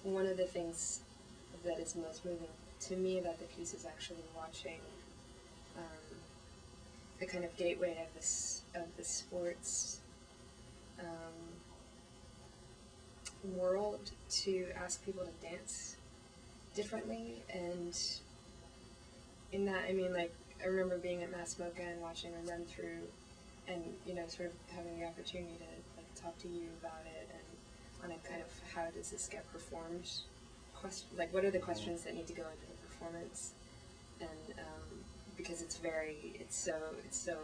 one of the things that is most moving to me about the piece is actually watching the kind of gateway of the sports world to ask people to dance differently. And in that, I mean, like, I remember being at Mass Mocha and watching a run through, and sort of having the opportunity to like talk to you about it, and on a kind of how does this get performed question, like what are the questions that need to go into the performance, and because it's so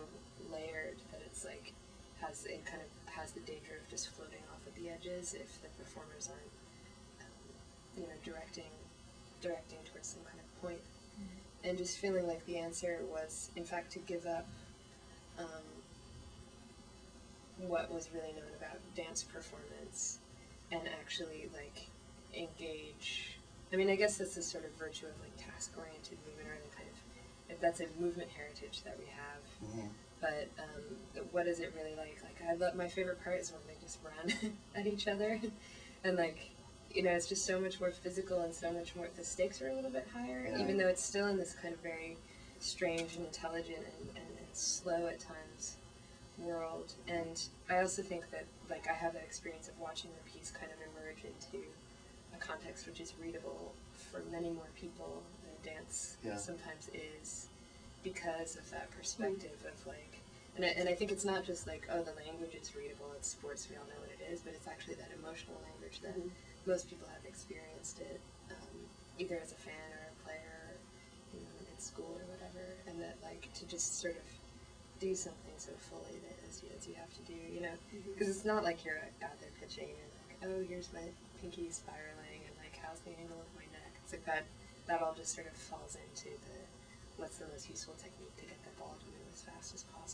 layered that it's like it kind of has the danger of just floating off at the edges if the performers aren't directing towards some kind of point. Mm-hmm. And just feeling like the answer was in fact to give up what was really known about dance performance and actually like engage. I mean, I guess that's the sort of virtue of like task-oriented movement, or the kind of, if that's a movement heritage that we have. Mm-hmm. But what is it really like? Like, I love, my favorite part is when they just run at each other, and like, it's just so much more physical and so much more, the stakes are a little bit higher, yeah. Even though it's still in this kind of very strange and intelligent and slow at times world. And I also think that, like, I have that experience of watching the piece kind of emerge into a context which is readable for many more people than dance sometimes is, because of that perspective of like, and I think it's not just like, oh, the language is readable, it's sports, we all know what it is, but it's actually that emotional language that most people have experienced it, either as a fan or a player, in school or whatever, and that like to just sort of do something so fully that as you have to do, because it's not like you're out there pitching and like, oh, here's my pinky spiraling and like how's the angle of my neck. It's like that all just sort of falls into what's the most useful technique to get the ball to move as fast as possible.